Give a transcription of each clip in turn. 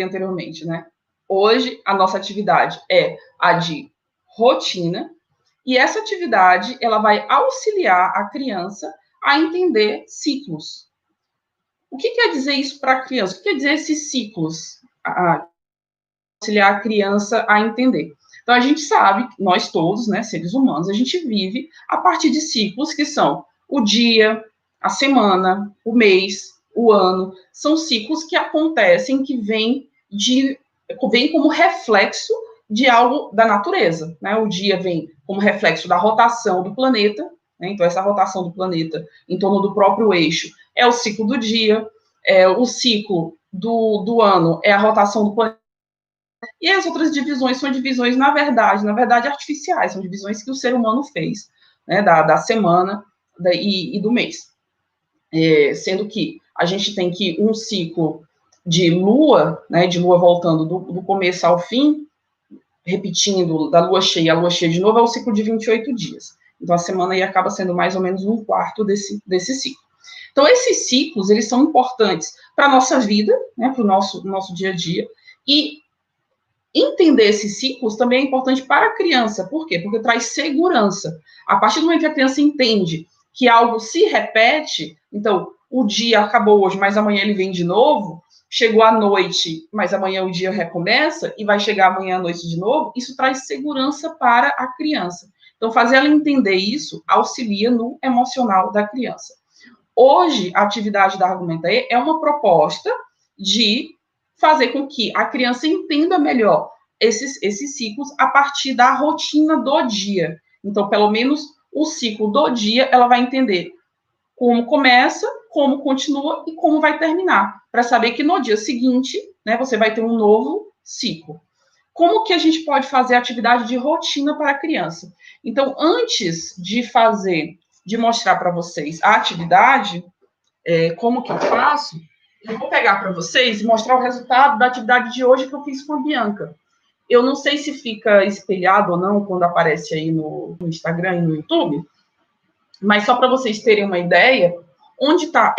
anteriormente, né? Hoje, a nossa atividade é a de rotina, e essa atividade, ela vai auxiliar a criança a entender ciclos. O que quer dizer isso para a criança? O que quer dizer esses ciclos? Auxiliar a criança a entender. Então, a gente sabe, nós todos, né, seres humanos, a gente vive a partir de ciclos que são o dia, a semana, o mês, o ano. São ciclos que acontecem, que vêm como reflexo de algo da natureza. Né? O dia vem como reflexo da rotação do planeta, né? Então, essa rotação do planeta em torno do próprio eixo é o ciclo do dia, o ciclo do ano é a rotação do planeta. E as outras divisões são divisões, na verdade, artificiais, são divisões que o ser humano fez, né, da semana e do mês. Sendo que a gente tem que um ciclo de lua, né, de lua voltando do começo ao fim, repetindo da lua cheia à lua cheia de novo, é o ciclo de 28 dias. Então, a semana aí acaba sendo mais ou menos um quarto desse ciclo. Então, esses ciclos, eles são importantes para a nossa vida, né, para o nosso dia a dia, e entender esses ciclos também é importante para a criança. Por quê? Porque traz segurança. A partir do momento que a criança entende que algo se repete, então, o dia acabou hoje, mas amanhã ele vem de novo, chegou a noite, mas amanhã o dia recomeça, e vai chegar amanhã à noite de novo, isso traz segurança para a criança. Então, fazer ela entender isso auxilia no emocional da criança. Hoje, a atividade da Argumenta E é uma proposta de fazer com que a criança entenda melhor esses ciclos a partir da rotina do dia. Então, pelo menos o ciclo do dia, ela vai entender como começa, como continua e como vai terminar, para saber que no dia seguinte, né, você vai ter um novo ciclo. Como que a gente pode fazer atividade de rotina para a criança? Então, antes de mostrar para vocês a atividade, como que eu faço, eu vou pegar para vocês e mostrar o resultado da atividade de hoje que eu fiz com a Bianca. Eu não sei se fica espelhado ou não quando aparece aí no Instagram e no YouTube, mas só para vocês terem uma ideia, onde está?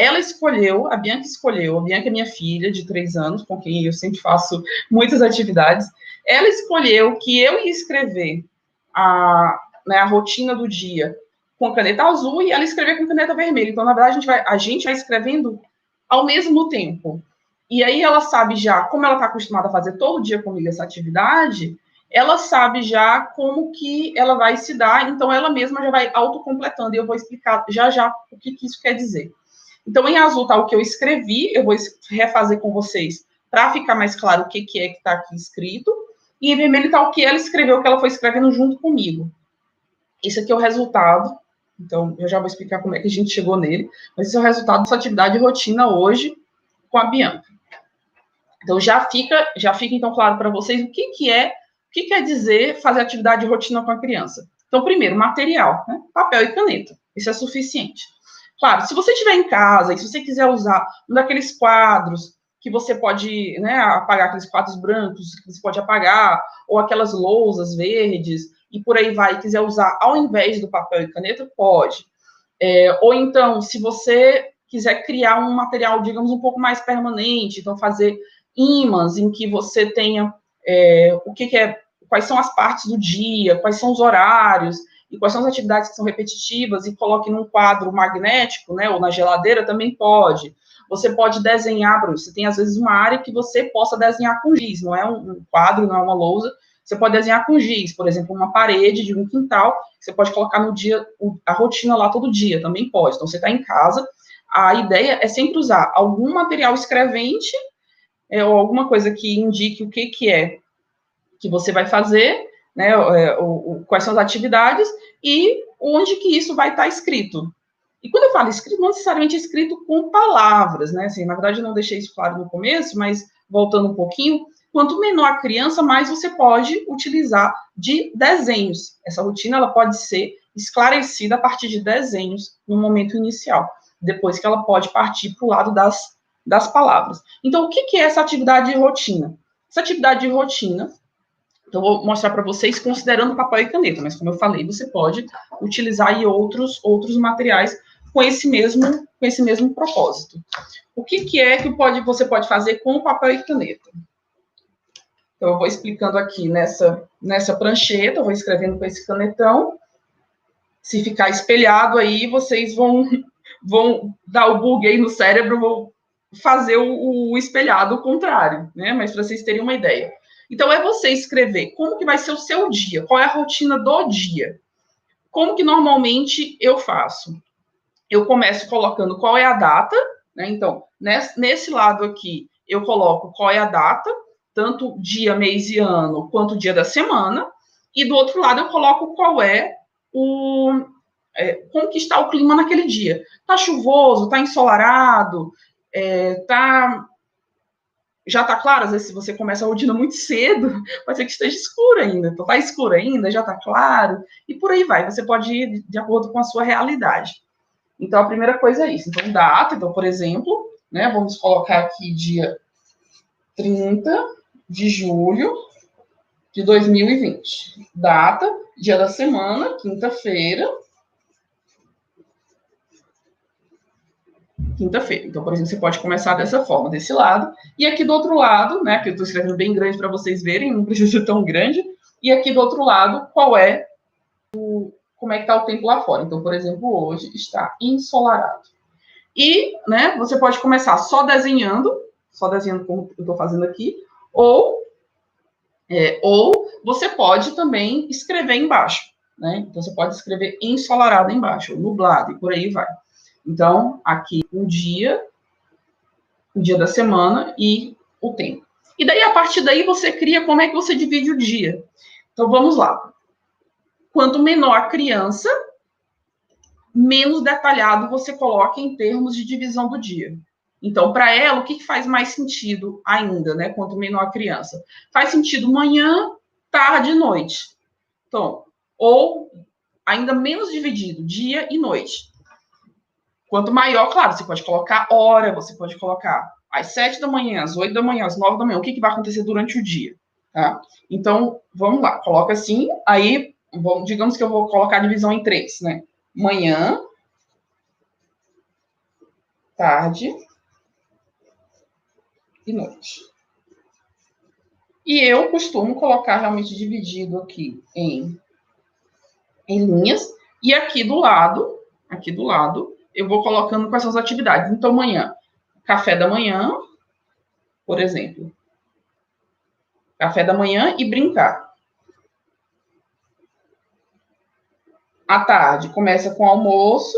A Bianca é minha filha de 3 anos, com quem eu sempre faço muitas atividades, ela escolheu que eu ia escrever a rotina do dia com caneta azul e ela escrever com caneta vermelha. Então, na verdade, a gente vai escrevendo ao mesmo tempo. E aí ela sabe já, como ela está acostumada a fazer todo dia comigo essa atividade, ela sabe já como que ela vai se dar, então ela mesma já vai autocompletando, e eu vou explicar já o que isso quer dizer. Então, em azul está o que eu escrevi, eu vou refazer com vocês para ficar mais claro o que é que está aqui escrito, e em vermelho está o que ela escreveu, que ela foi escrevendo junto comigo. Esse aqui é o resultado, então eu já vou explicar como é que a gente chegou nele, mas esse é o resultado dessa atividade de rotina hoje com a Bianca. Então, já fica então claro para vocês o que quer dizer fazer atividade de rotina com a criança. Então, primeiro, material, né? Papel e caneta. Isso é suficiente. Claro, se você estiver em casa e se você quiser usar um daqueles quadros que você pode, né, apagar, aqueles quadros brancos que você pode apagar, ou aquelas lousas verdes, e por aí vai, e quiser usar ao invés do papel e caneta, pode. Ou então, se você quiser criar um material, digamos, um pouco mais permanente, então fazer ímãs em que você tenha quais são as partes do dia, quais são os horários, e quais são as atividades que são repetitivas, e coloque num quadro magnético, né, ou na geladeira, também pode. Você pode desenhar, Bruno, você tem às vezes uma área que você possa desenhar com giz, não é um quadro, não é uma lousa, você pode desenhar com giz, por exemplo, uma parede de um quintal, você pode colocar no dia a rotina lá todo dia, também pode. Então, você está em casa, a ideia é sempre usar algum material escrevente, ou alguma coisa que indique o que é que você vai fazer, né, quais são as atividades e onde que isso vai estar escrito. E quando eu falo escrito, não necessariamente escrito com palavras, né? Assim, na verdade, eu não deixei isso claro no começo, mas voltando um pouquinho, quanto menor a criança, mais você pode utilizar de desenhos. Essa rotina ela pode ser esclarecida a partir de desenhos no momento inicial, depois que ela pode partir para o lado das palavras. Então, o que é essa atividade de rotina? Essa atividade de rotina, então, eu vou mostrar para vocês considerando papel e caneta, mas como eu falei, você pode utilizar aí outros materiais com esse mesmo propósito. O que é que você pode fazer com papel e caneta? Então, eu vou explicando aqui nessa prancheta, eu vou escrevendo com esse canetão. Se ficar espelhado aí, vocês vão dar o bug aí no cérebro, vão fazer o espelhado, o contrário, né? Mas para vocês terem uma ideia. Então, é você escrever como que vai ser o seu dia, qual é a rotina do dia. Como que normalmente eu faço? Eu começo colocando qual é a data, né? Então, nesse lado aqui, eu coloco qual é a data, tanto dia, mês e ano, quanto dia da semana. E do outro lado, eu coloco qual é como que está o clima naquele dia. Está chuvoso, está ensolarado, já está claro, às vezes, se você começa a rotina muito cedo, pode ser que esteja escuro ainda. Então, está escuro ainda, já está claro, e por aí vai. Você pode ir de acordo com a sua realidade. Então, a primeira coisa é isso. Então, data, então, por exemplo, né, vamos colocar aqui dia 30 de julho de 2020. Data, dia da semana, quinta-feira. Quinta-feira. Então, por exemplo, você pode começar dessa forma, desse lado. E aqui do outro lado, né, que eu estou escrevendo bem grande para vocês verem, não precisa ser tão grande. E aqui do outro lado, como é que está o tempo lá fora. Então, por exemplo, hoje está ensolarado. E, né, você pode começar só desenhando como eu estou fazendo aqui, ou você pode também escrever embaixo, né? Então, você pode escrever ensolarado embaixo, ou nublado, e por aí vai. Então, aqui o dia da semana e o tempo. E daí, a partir daí, você cria como é que você divide o dia. Então, vamos lá. Quanto menor a criança, menos detalhado você coloca em termos de divisão do dia. Então, para ela, o que faz mais sentido ainda, né? Quanto menor a criança? Faz sentido manhã, tarde e noite. Então, ou ainda menos dividido, dia e noite. Quanto maior, claro, você pode colocar hora, você pode colocar às 7 da manhã, às 8 da manhã, às 9 da manhã, o que vai acontecer durante o dia. Tá? Então, vamos lá, coloca assim, aí, digamos que eu vou colocar a divisão em 3, né? Manhã, tarde e noite. E eu costumo colocar realmente dividido aqui em linhas, e aqui do lado, eu vou colocando quais são as atividades. Então, amanhã, café da manhã, por exemplo. Café da manhã e brincar. À tarde, começa com almoço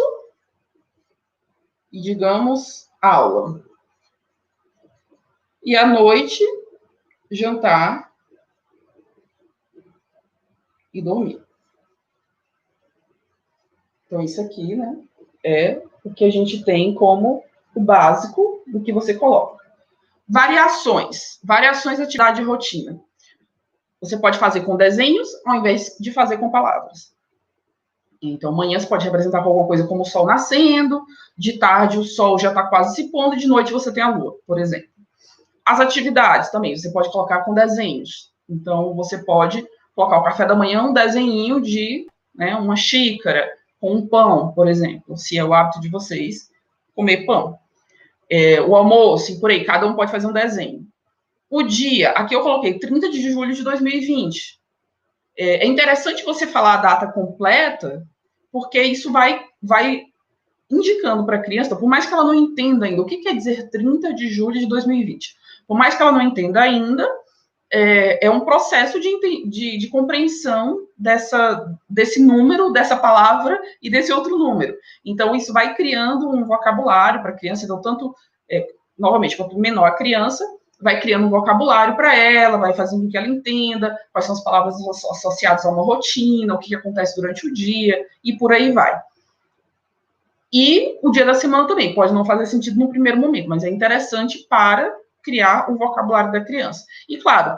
e, digamos, aula. E à noite, jantar e dormir. Então, isso aqui, né, é o que a gente tem como o básico do que você coloca. Variações da atividade de rotina. Você pode fazer com desenhos ao invés de fazer com palavras. Então, amanhã você pode representar com alguma coisa como o sol nascendo, de tarde o sol já está quase se pondo, de noite você tem a lua, por exemplo. As atividades também, você pode colocar com desenhos. Então, você pode colocar o café da manhã, um desenho de uma xícara com um pão, por exemplo, se é o hábito de vocês comer pão. O almoço, e por aí, cada um pode fazer um desenho. O dia, aqui eu coloquei 30 de julho de 2020. É interessante você falar a data completa, porque isso vai indicando para a criança, por mais que ela não entenda ainda o que quer dizer 30 de julho de 2020, por mais que ela não entenda ainda, é um processo de compreensão desse número, dessa palavra e desse outro número. Então, isso vai criando um vocabulário para a criança, então, tanto, novamente, quanto menor a criança, vai criando um vocabulário para ela, vai fazendo com que ela entenda quais são as palavras associadas a uma rotina, o que acontece durante o dia, e por aí vai. E o dia da semana também, pode não fazer sentido no primeiro momento, mas é interessante para criar o vocabulário da criança. E, claro,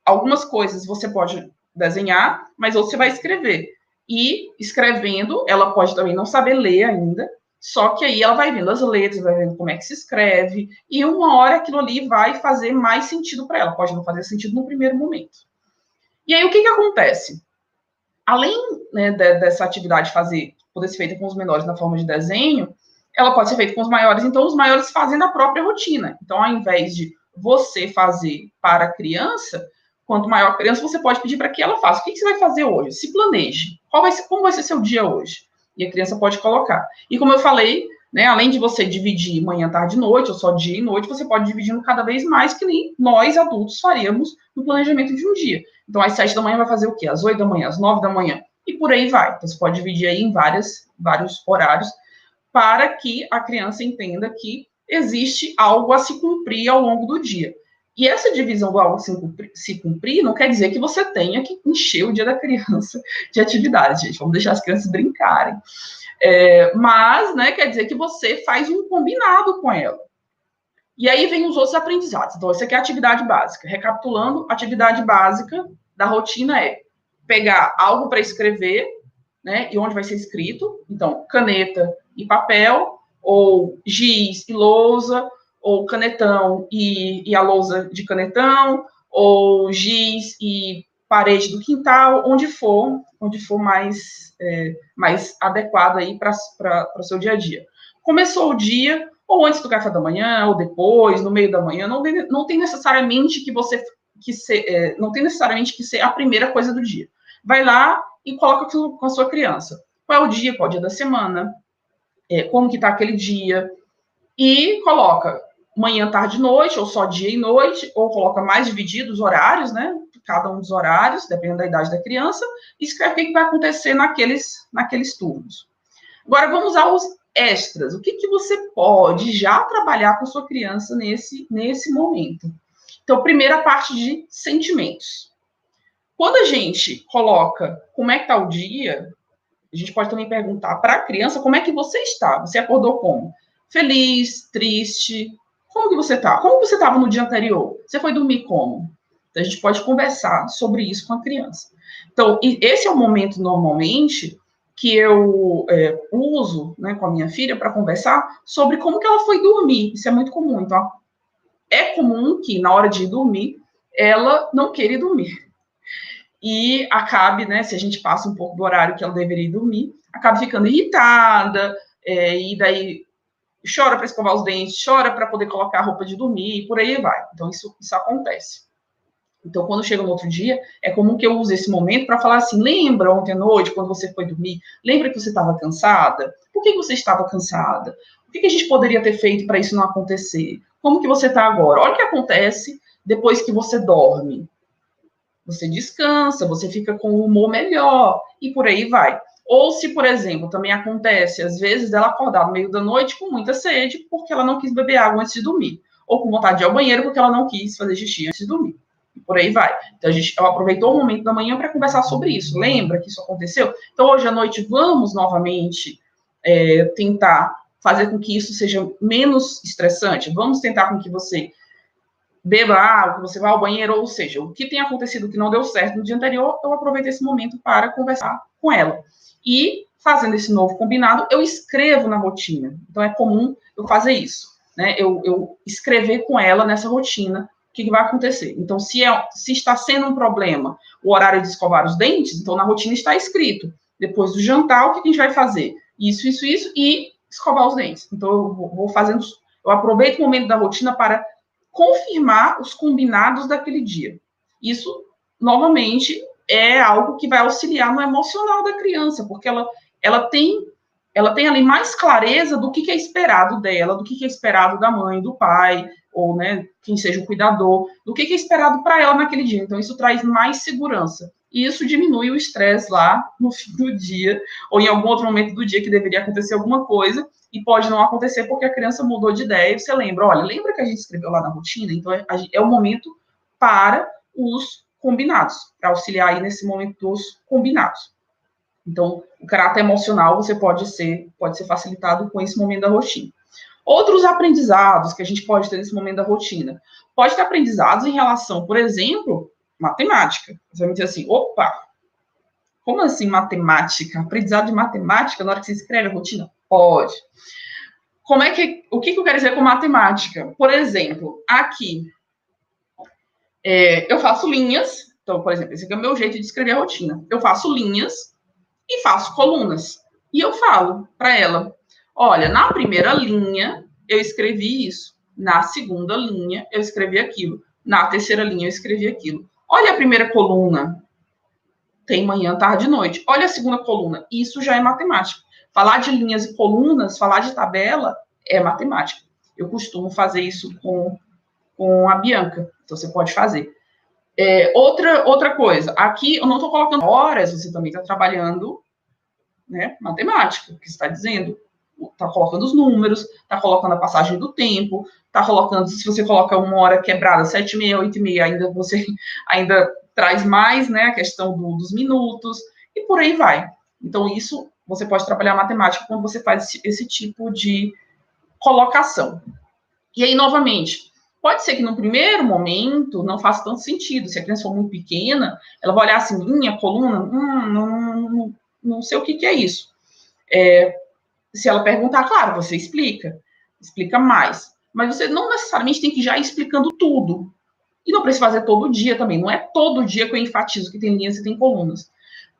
algumas coisas você pode desenhar, mas outras você vai escrever. E, escrevendo, ela pode também não saber ler ainda, só que aí ela vai vendo as letras, vai vendo como é que se escreve, e uma hora aquilo ali vai fazer mais sentido para ela, pode não fazer sentido no primeiro momento. E aí, o que acontece? Além, né, dessa atividade poder ser feita com os menores na forma de desenho, ela pode ser feita com os maiores, então os maiores fazem a própria rotina. Então, ao invés de você fazer para a criança, quanto maior a criança, você pode pedir para que ela faça. O que você vai fazer hoje? Se planeje. Como vai ser seu dia hoje? E a criança pode colocar. E como eu falei, né, além de você dividir manhã, tarde e noite, ou só dia e noite, você pode dividindo cada vez mais, que nem nós adultos faríamos no planejamento de um dia. Então, às 7 da manhã vai fazer o quê? Às 8 da manhã, às 9 da manhã. E por aí vai. Então, você pode dividir aí em vários horários para que a criança entenda que existe algo a se cumprir ao longo do dia. E essa divisão do algo se cumprir não quer dizer que você tenha que encher o dia da criança de atividades, gente. Vamos deixar as crianças brincarem. Mas, né, quer dizer que você faz um combinado com ela. E aí vem os outros aprendizados. Então, essa aqui é a atividade básica. Recapitulando, a atividade básica da rotina é pegar algo para escrever, né, e onde vai ser escrito. Então, caneta e papel, ou giz e lousa, ou canetão e a lousa de canetão, ou giz e parede do quintal, onde for mais adequado aí para o seu dia a dia. Começou o dia, ou antes do café da manhã, ou depois, no meio da manhã, não tem necessariamente não tem necessariamente que ser a primeira coisa do dia. Vai lá e coloca com a sua criança. Qual é o dia, qual é o dia da semana, como que está aquele dia, e coloca manhã, tarde, noite, ou só dia e noite, ou coloca mais divididos os horários, né? Cada um dos horários, dependendo da idade da criança, e escreve o que vai acontecer naqueles turnos. Agora, vamos aos extras. O que você pode já trabalhar com a sua criança nesse momento? Então, primeira parte de sentimentos. Quando a gente coloca como é que está o dia, a gente pode também perguntar para a criança como é que você está. Você acordou como? Feliz, triste? Como que você está? Como você estava no dia anterior? Você foi dormir como? Então, a gente pode conversar sobre isso com a criança. Então, esse é o momento, normalmente, que eu uso, né, com a minha filha para conversar sobre como que ela foi dormir. Isso é muito comum. Então, é comum que, na hora de ir dormir, ela não queira ir dormir. E acabe, né, se a gente passa um pouco do horário que ela deveria dormir, acaba ficando irritada, e daí chora para escovar os dentes, chora para poder colocar a roupa de dormir, e por aí vai. Então, isso acontece. Então, quando chega no outro dia, é comum que eu use esse momento para falar assim, lembra ontem à noite, quando você foi dormir, lembra que você estava cansada? Por que você estava cansada? O que a gente poderia ter feito para isso não acontecer? Como que você está agora? Olha o que acontece depois que você dorme. Você descansa, você fica com o humor melhor, e por aí vai. Ou se, por exemplo, também acontece, às vezes, dela acordar no meio da noite com muita sede, porque ela não quis beber água antes de dormir. Ou com vontade de ir ao banheiro, porque ela não quis fazer xixi antes de dormir. E por aí vai. Então, ela aproveitou o momento da manhã para conversar sobre isso. Lembra que isso aconteceu? Então, hoje à noite, vamos novamente tentar fazer com que isso seja menos estressante. Vamos tentar com que você beba água, que você vá ao banheiro, ou seja, o que tem acontecido que não deu certo no dia anterior, eu aproveito esse momento para conversar com ela. E, fazendo esse novo combinado, eu escrevo na rotina. Então, é comum eu fazer isso, né? Eu escrever com ela nessa rotina o que vai acontecer. Então, se está sendo um problema o horário de escovar os dentes, então na rotina está escrito, depois do jantar, o que a gente vai fazer? Isso, e escovar os dentes. Então, eu vou fazendo, eu aproveito o momento da rotina para confirmar os combinados daquele dia. Isso, novamente, é algo que vai auxiliar no emocional da criança, porque ela tem ali mais clareza do que é esperado dela, do que é esperado da mãe, do pai, ou, né, quem seja o cuidador, do que é esperado para ela naquele dia. Então, isso traz mais segurança. E isso diminui o estresse lá no fim do dia, ou em algum outro momento do dia que deveria acontecer alguma coisa, e pode não acontecer porque a criança mudou de ideia e você lembra, olha, lembra que a gente escreveu lá na rotina? Então, é o momento para os combinados, para auxiliar aí nesse momento dos combinados. Então, o caráter emocional você pode ser facilitado com esse momento da rotina. Outros aprendizados que a gente pode ter nesse momento da rotina. Pode ter aprendizados em relação, por exemplo, matemática. Você vai me dizer assim, opa, como assim matemática? Aprendizado de matemática na hora que você escreve a rotina? Pode. O que eu quero dizer com matemática? Por exemplo, aqui, eu faço linhas. Então, por exemplo, esse aqui é o meu jeito de escrever a rotina. Eu faço linhas e faço colunas. E eu falo para ela, olha, na primeira linha, eu escrevi isso. Na segunda linha, eu escrevi aquilo. Na terceira linha, eu escrevi aquilo. Olha a primeira coluna. Tem manhã, tarde e noite. Olha a segunda coluna. Isso já é matemática. Falar de linhas e colunas, falar de tabela, é matemática. Eu costumo fazer isso com a Bianca. Então, você pode fazer. Outra coisa. Aqui, eu não estou colocando horas, você também está trabalhando, né, matemática, que está dizendo. Está colocando os números, está colocando a passagem do tempo, está colocando, se você coloca uma hora quebrada, 7h30, 8h30, ainda você ainda traz mais, né, a questão dos minutos, e por aí vai. Então, isso, você pode trabalhar matemática quando você faz esse tipo de colocação. E aí, novamente, pode ser que no primeiro momento não faça tanto sentido. Se a criança for muito pequena, ela vai olhar assim, linha, coluna, não sei o que é isso. Se ela perguntar, claro, você explica mais. Mas você não necessariamente tem que já ir explicando tudo. E não precisa fazer todo dia também. Não é todo dia que eu enfatizo que tem linhas e tem colunas.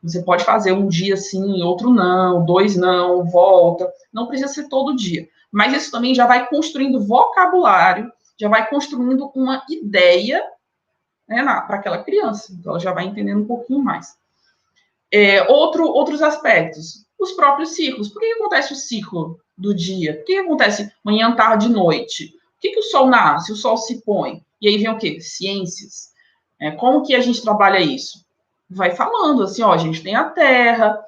Você pode fazer um dia sim, outro não, 2 não, volta. Não precisa ser todo dia. Mas isso também já vai construindo vocabulário, já vai construindo uma ideia, né, para aquela criança. Então, ela já vai entendendo um pouquinho mais. Outros aspectos, os próprios ciclos. Por que acontece o ciclo do dia? Por que acontece manhã, tarde e noite? Por que o sol nasce, o sol se põe? E aí vem o quê? Ciências. Como que a gente trabalha isso? Vai falando assim, ó, a gente tem a Terra,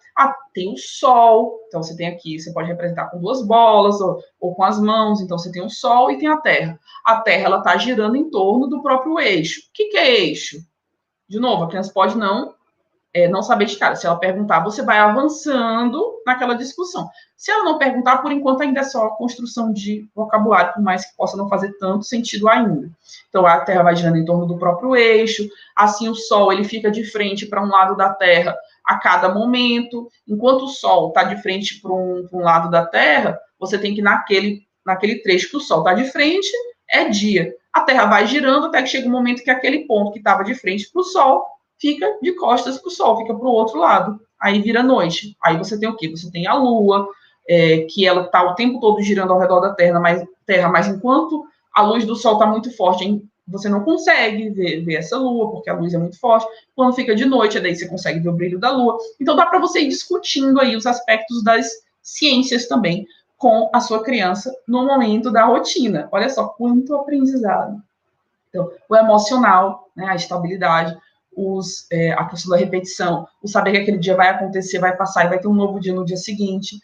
tem o Sol, então você tem aqui, você pode representar com 2 bolas ou com as mãos, então você tem o Sol e tem a Terra. A Terra, ela está girando em torno do próprio eixo. O que é eixo? De novo, a criança pode não saber de cara. Se ela perguntar, você vai avançando naquela discussão. Se ela não perguntar, por enquanto ainda é só a construção de vocabulário, por mais que possa não fazer tanto sentido ainda. Então, a Terra vai girando em torno do próprio eixo, assim o Sol ele fica de frente para um lado da Terra a cada momento. Enquanto o Sol está de frente para um lado da Terra, você tem que naquele trecho que o Sol está de frente, é dia. A Terra vai girando até que chega um momento que aquele ponto que estava de frente para o Sol fica de costas para o Sol, fica para o outro lado. Aí vira noite. Aí você tem o quê? Você tem a Lua, que ela está o tempo todo girando ao redor da Terra, mas enquanto a luz do Sol está muito forte, você não consegue ver essa Lua, porque a luz é muito forte. Quando fica de noite, daí você consegue ver o brilho da Lua. Então dá para você ir discutindo aí os aspectos das ciências também com a sua criança no momento da rotina. Olha só quanto aprendizado. Então, o emocional, né, a estabilidade, a questão da repetição, o saber que aquele dia vai acontecer, vai passar e vai ter um novo dia no dia seguinte.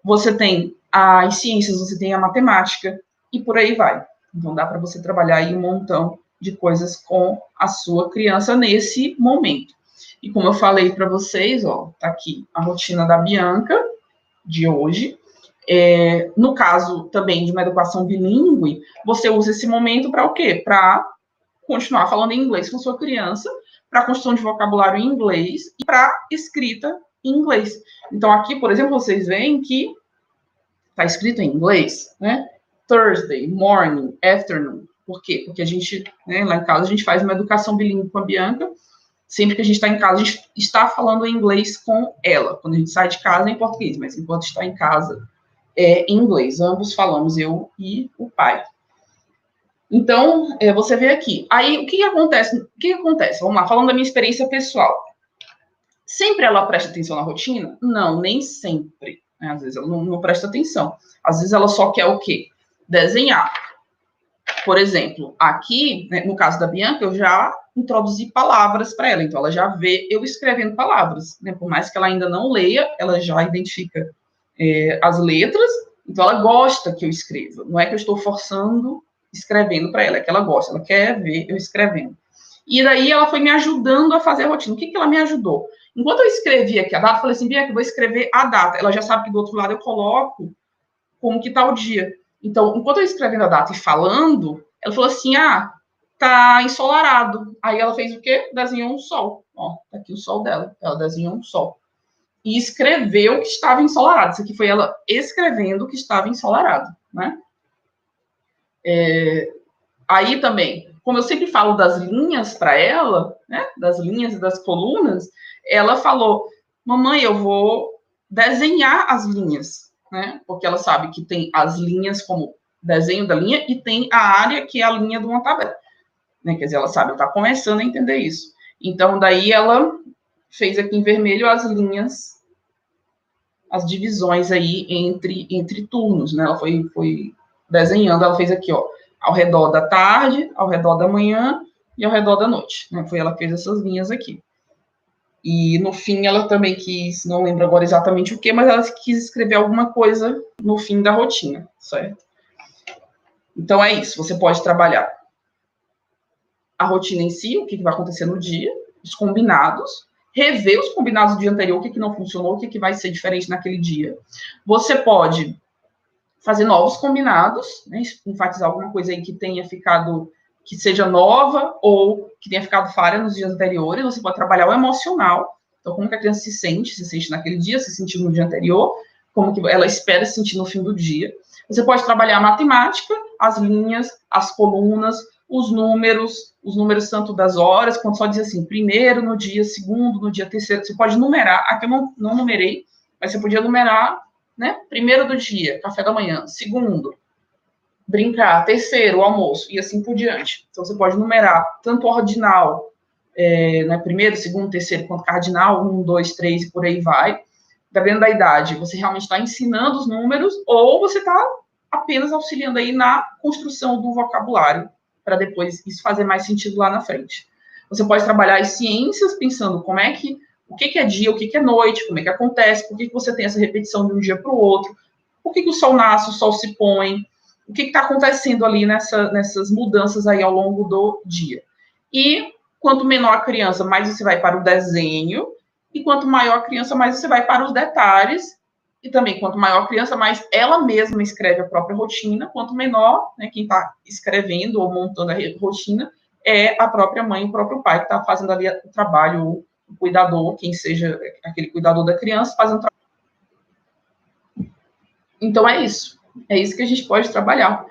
Você tem as ciências, você tem a matemática e por aí vai. Então, dá para você trabalhar aí um montão de coisas com a sua criança nesse momento. E como eu falei para vocês, ó, tá aqui a rotina da Bianca de hoje. No caso também de uma educação bilíngue, você usa esse momento para o quê? Para continuar falando em inglês com sua criança, para construção de vocabulário em inglês e para escrita em inglês. Então, aqui, por exemplo, vocês veem que está escrito em inglês, né? Thursday, morning, afternoon. Por quê? Porque a gente, né, lá em casa, a gente faz uma educação bilíngue com a Bianca. Sempre que a gente está em casa, a gente está falando em inglês com ela. Quando a gente sai de casa, é em português, mas enquanto está em casa, é em inglês. Ambos falamos, eu e o pai. Então, você vê aqui. Aí, o que acontece? Vamos lá, falando da minha experiência pessoal. Sempre ela presta atenção na rotina? Não, nem sempre. Né? Às vezes ela não presta atenção. Às vezes ela só quer o quê? Desenhar. Por exemplo, aqui, né, no caso da Bianca, eu já introduzi palavras para ela. Então, ela já vê eu escrevendo palavras. Né? Por mais que ela ainda não leia, ela já identifica as letras. Então, ela gosta que eu escreva. Não é que eu estou forçando escrevendo para ela, é que ela gosta, ela quer ver eu escrevendo. E daí ela foi me ajudando a fazer a rotina. O que ela me ajudou? Enquanto eu escrevia aqui a data, eu falei assim, Bianca, eu vou escrever a data. Ela já sabe que do outro lado eu coloco como que tá o dia. Então, enquanto eu escrevendo a data e falando, ela falou assim, tá ensolarado. Aí ela fez o quê? Desenhou um sol. Ó, tá aqui o sol dela. Ela desenhou um sol. E escreveu que estava ensolarado. Isso aqui foi ela escrevendo que estava ensolarado, né? Aí também, como eu sempre falo das linhas para ela, né, das linhas e das colunas, ela falou, mamãe, eu vou desenhar as linhas, né, porque ela sabe que tem as linhas como desenho da linha e tem a área que é a linha de uma tabela, né? Quer dizer, ela sabe, ela está começando a entender isso. Então, daí ela fez aqui em vermelho as linhas, as divisões aí entre turnos, né? Ela foi desenhando, ela fez aqui, ó, ao redor da tarde, ao redor da manhã e ao redor da noite, né? Foi ela que fez essas linhas aqui. E no fim ela também quis, não lembro agora exatamente o que, mas ela quis escrever alguma coisa no fim da rotina, certo? Então é isso, você pode trabalhar a rotina em si, o que vai acontecer no dia, os combinados, rever os combinados do dia anterior, o que não funcionou, o que vai ser diferente naquele dia. Você pode fazer novos combinados, né, enfatizar alguma coisa aí que tenha ficado, que seja nova ou que tenha ficado falha nos dias anteriores. Você pode trabalhar o emocional, então como que a criança se sente naquele dia, se sentiu no dia anterior, como que ela espera se sentir no fim do dia. Você pode trabalhar a matemática, as linhas, as colunas, os números tanto das horas, quando só diz assim, primeiro no dia, segundo no dia, terceiro, você pode numerar, aqui eu não numerei, mas você podia numerar, né? Primeiro do dia, café da manhã, segundo, brincar, terceiro, almoço, e assim por diante. Então, você pode numerar tanto ordinal, né, primeiro, segundo, terceiro, quanto cardinal, 1, 2, 3 e por aí vai. Dependendo da idade, você realmente está ensinando os números ou você está apenas auxiliando aí na construção do vocabulário, para depois isso fazer mais sentido lá na frente. Você pode trabalhar as ciências pensando como é que, o que é dia, o que é noite, como é que acontece, por que você tem essa repetição de um dia para o outro, por que o sol nasce, o sol se põe, o que está acontecendo ali nessas mudanças aí ao longo do dia. E quanto menor a criança, mais você vai para o desenho, e quanto maior a criança, mais você vai para os detalhes, e também quanto maior a criança, mais ela mesma escreve a própria rotina, quanto menor, né, quem está escrevendo ou montando a rotina, é a própria mãe, o próprio pai, que está fazendo ali o trabalho, o cuidador, quem seja aquele cuidador da criança, fazendo trabalho. Então é isso que a gente pode trabalhar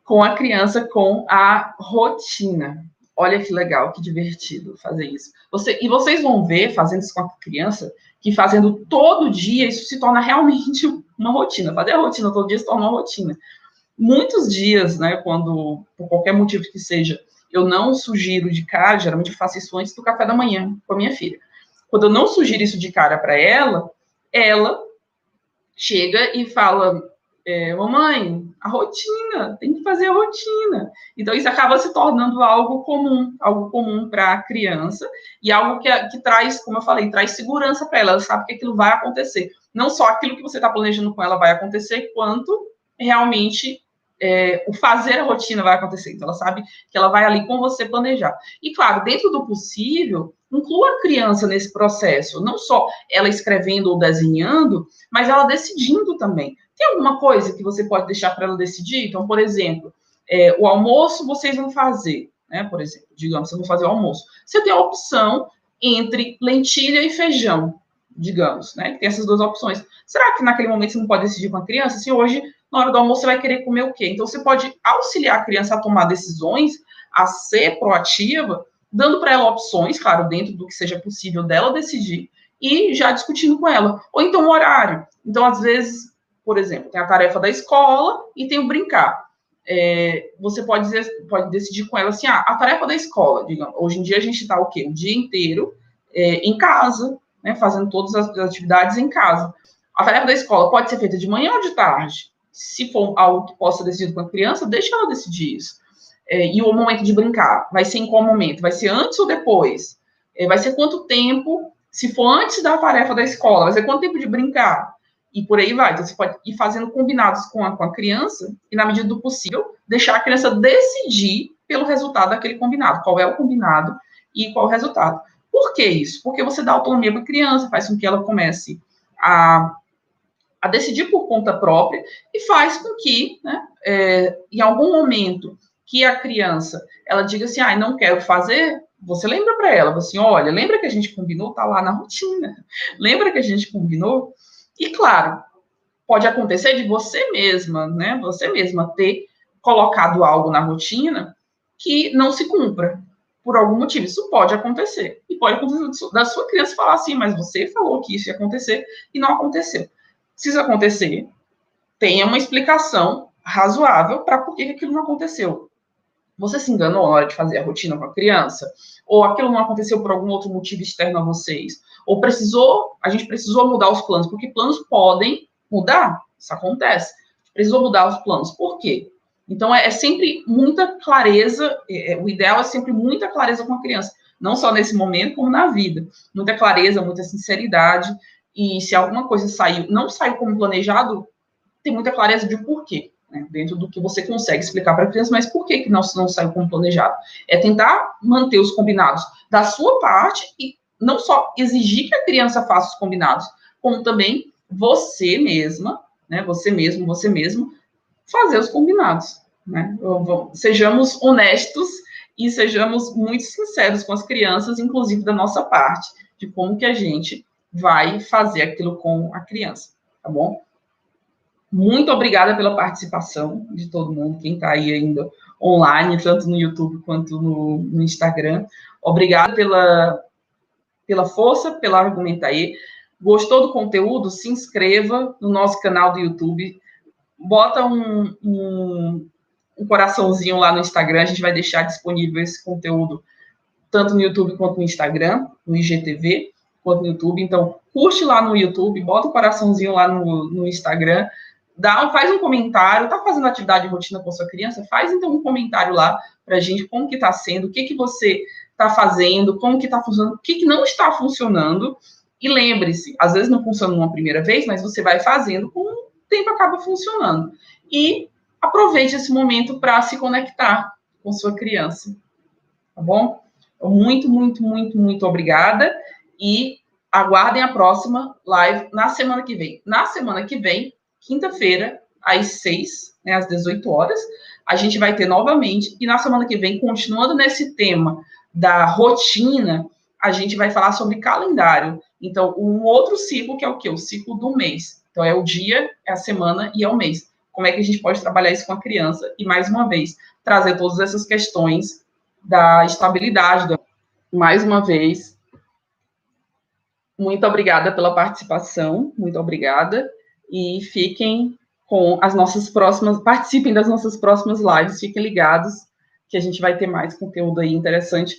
com a criança, com a rotina. Olha que legal, que divertido fazer isso. E vocês vão ver, fazendo isso com a criança, que fazendo todo dia, isso se torna realmente uma rotina. Fazer a rotina todo dia se torna uma rotina. Muitos dias, né, quando, por qualquer motivo que seja, eu não sugiro de cara, geralmente eu faço isso antes do café da manhã com a minha filha. Quando eu não sugiro isso de cara para ela chega e fala, mamãe, a rotina, tem que fazer a rotina. Então, isso acaba se tornando algo comum para a criança, e algo que traz, como eu falei, traz segurança para ela. Ela sabe que aquilo vai acontecer. Não só aquilo que você está planejando com ela vai acontecer, quanto realmente o fazer a rotina vai acontecer. Então, ela sabe que ela vai ali com você planejar. E, claro, dentro do possível, inclua a criança nesse processo. Não só ela escrevendo ou desenhando, mas ela decidindo também. Tem alguma coisa que você pode deixar para ela decidir? Então, por exemplo, o almoço vocês vão fazer, né? Por exemplo, digamos, vocês vão fazer o almoço. Você tem a opção entre lentilha e feijão, digamos, né? Tem essas duas opções. Será que naquele momento você não pode decidir com a criança? Se hoje, na hora do almoço, você vai querer comer o quê? Então, você pode auxiliar a criança a tomar decisões, a ser proativa, dando para ela opções, claro, dentro do que seja possível dela decidir, e já discutindo com ela. Ou então o horário. Então, às vezes, por exemplo, tem a tarefa da escola e tem o brincar. Você pode decidir com ela assim, a tarefa da escola, digamos, hoje em dia a gente está o quê? O dia inteiro em casa, né, fazendo todas as atividades em casa. A tarefa da escola pode ser feita de manhã ou de tarde? Se for algo que possa ser decidido com a criança, deixa ela decidir isso. E o momento de brincar, vai ser em qual momento? Vai ser antes ou depois? Vai ser quanto tempo? Se for antes da tarefa da escola, vai ser quanto tempo de brincar? E por aí vai. Então, você pode ir fazendo combinados com a criança e, na medida do possível, deixar a criança decidir pelo resultado daquele combinado. Qual é o combinado e qual é o resultado. Por que isso? Porque você dá autonomia para a criança, faz com que ela comece a decidir por conta própria e faz com que, né, em algum momento que a criança ela diga assim, não quero fazer, você lembra para ela, assim, olha, lembra que a gente combinou, tá lá na rotina, lembra que a gente combinou? E claro, pode acontecer de você mesma, né, você mesma ter colocado algo na rotina que não se cumpra, por algum motivo, isso pode acontecer, e pode acontecer da sua criança falar assim, mas você falou que isso ia acontecer e não aconteceu. Se isso acontecer, tenha uma explicação razoável para por que aquilo não aconteceu. Você se enganou na hora de fazer a rotina com a criança? Ou aquilo não aconteceu por algum outro motivo externo a vocês? Ou a gente precisou mudar os planos, porque planos podem mudar, isso acontece. Precisou mudar os planos, por quê? Então, é sempre muita clareza, o ideal é sempre muita clareza com a criança, não só nesse momento, como na vida. Muita clareza, muita sinceridade, e se alguma coisa não saiu como planejado, tem muita clareza de porquê, né, dentro do que você consegue explicar para a criança, mas por que não saiu como planejado? É tentar manter os combinados da sua parte e não só exigir que a criança faça os combinados, como também você mesma, né, você mesmo, fazer os combinados, né? Sejamos honestos e sejamos muito sinceros com as crianças, inclusive da nossa parte, de como que a gente vai fazer aquilo com a criança, tá bom? Muito obrigada pela participação de todo mundo, quem está aí ainda online, tanto no YouTube quanto no Instagram. Obrigada pela força, pela argumenta aí. Gostou do conteúdo? Se inscreva no nosso canal do YouTube. Bota um coraçãozinho lá no Instagram. A gente vai deixar disponível esse conteúdo tanto no YouTube quanto no Instagram, no IGTV, quanto no YouTube. Então, curte lá no YouTube, bota o coraçãozinho lá no Instagram, faz um comentário, tá fazendo atividade de rotina com sua criança? Faz então um comentário lá pra gente, como que tá sendo, o que você tá fazendo, como que tá funcionando, o que não está funcionando. E lembre-se, às vezes não funciona numa primeira vez, mas você vai fazendo, com o tempo acaba funcionando. E aproveite esse momento para se conectar com sua criança, tá bom? Muito, muito, muito, muito obrigada e aguardem a próxima live na semana que vem. Na semana que vem, quinta-feira, às 6, né, às 18 horas, a gente vai ter novamente, e na semana que vem, continuando nesse tema da rotina, a gente vai falar sobre calendário. Então, um outro ciclo, que é o quê? O ciclo do mês. Então, é o dia, é a semana e é o mês. Como é que a gente pode trabalhar isso com a criança? E, mais uma vez, trazer todas essas questões da estabilidade. Mais uma vez, muito obrigada pela participação, muito obrigada, e fiquem com as nossas próximas, participem das nossas próximas lives, fiquem ligados, que a gente vai ter mais conteúdo aí interessante